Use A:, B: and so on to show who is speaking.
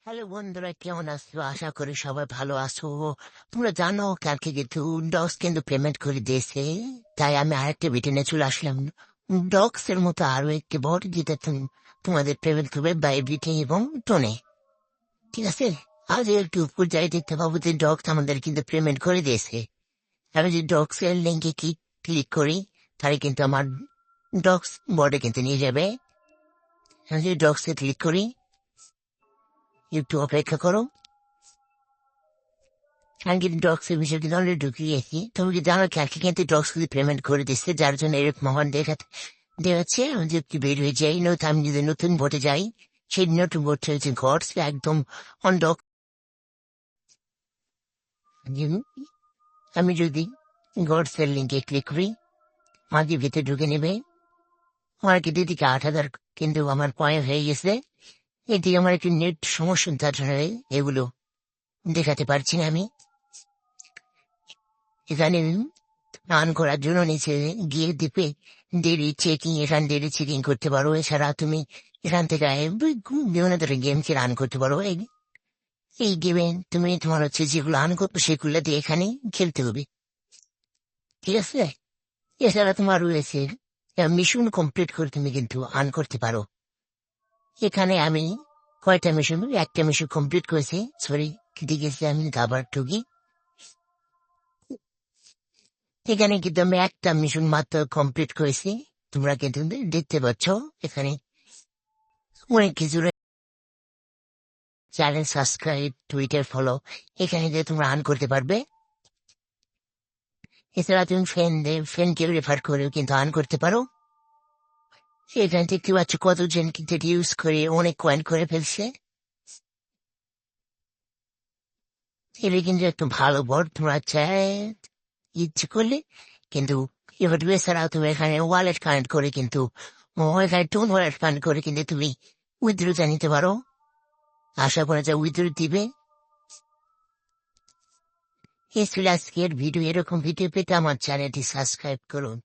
A: Hello বন্ধুরা, কেমন আছো? আশা করি সবাই ভালো আছো। তোমরা জানো কালকে কিন্তু ডক্স কিন্তু পেমেন্ট করে দিয়েছে, তাই আমি আরেকটা ভিডিও নিয়ে চলে আসলাম। ডক্স এর মতো আরো একটি বট যেটা তোমাদের পেমেন্ট করবে বাই বিটে এবং টোনে। ঠিক আছে, আজ একটু উপর যাই দেখতে পাবো যে ডক্স আমাদের কিন্তু পেমেন্ট করে দিয়েছে। আমি যদি ডক্স এর লিঙ্কে ক্লিক করি তাহলে কিন্তু আমার ডক্স বটে কিন্তু নিয়ে যাবে। আমি যদি ডক্স এ ক্লিক করি, একটু অপেক্ষা করো। আমি কিন্তু ডক্সের বিষয় কিন্তু অলরেডি ঢুকিয়ে গেছি। তুমি কি জানো কালকে কিন্তু ডক্স কিন্তু পেমেন্ট করে দিচ্ছে, যার জন্য এরকম মহান দেখাচ্ছে। আমি যদি বের হয়ে যাই, নয়তো আমি যদি নতুন ভোটে যাই, সেই নতুন ভোটটা হচ্ছে ঘটস একদম অন ডক। আমি যদি গডসের লিঙ্কে ক্লিক করি, আমাকে ভিতরে ঢুকে নেবে। আমার কিন্তু এদিকে 8,000 কিন্তু আমার পয়েন্ট হয়ে গেছে। এটি আমার একটি নেট সমস্যা, তার জন্য এগুলো দেখাতে পারছি না। আমি এখানে রান করার জন্য নিচে গিয়ে দিবে ডেলি চেকিং, এখান ডেলি চেকিং করতে পারো। এছাড়া তুমি এখান থেকে বিভিন্ন ধরনের গেমকে রান করতে পারো। এই গেমে তুমি তোমার হচ্ছে যেগুলো রান করবে সেগুলো দিয়ে এখানে খেলতে হবে। ঠিক আছে, এছাড়া তোমার রয়েছে মিশন কমপ্লিট করে তুমি কিন্তু আর্ন করতে পারো। এখানে আমি কয়টা মিশন, একটা মিশন কমপ্লিট করেছি। সরি, কেটে গেছে, আমি আবার ঢুকি। এখানে কিন্তু আমি একটা মিশন মাত্র কমপ্লিট করেছি। তোমরা কিন্তু দেখতে পাচ্ছ এখানে অনেক কিছু। চ্যানেল সাবস্ক্রাইব, টুইটার ফলো, এখানে যে তোমরা আর্ন করতে পারবে। এছাড়া তুমি ফ্রেন্ডকে রেফার করেও কিন্তু আর্ন করতে পারো। এখানে দেখতে পাচ্ছ কতজন কিন্তু ইউজ করে অনেক কয়েন করে ফেলছে। এটা কিন্তু একটু ভালো বট। তোমরা চাই ইচ্ছে করলে কিন্তু এবার এছাড়াও তুমি এখানে ওয়ালেট কানেক্ট করে কিন্তু এখানে টোন ওয়ালেট কানেক্ট করে কিন্তু তুমি উইথড্রোটা নিতে পারো। আশা করা যায় উইথড্রো দিবে। এই ছিল আজকের ভিডিও। এরকম ভিডিও পেতে আমার চ্যানেলটি সাবস্ক্রাইব করুন।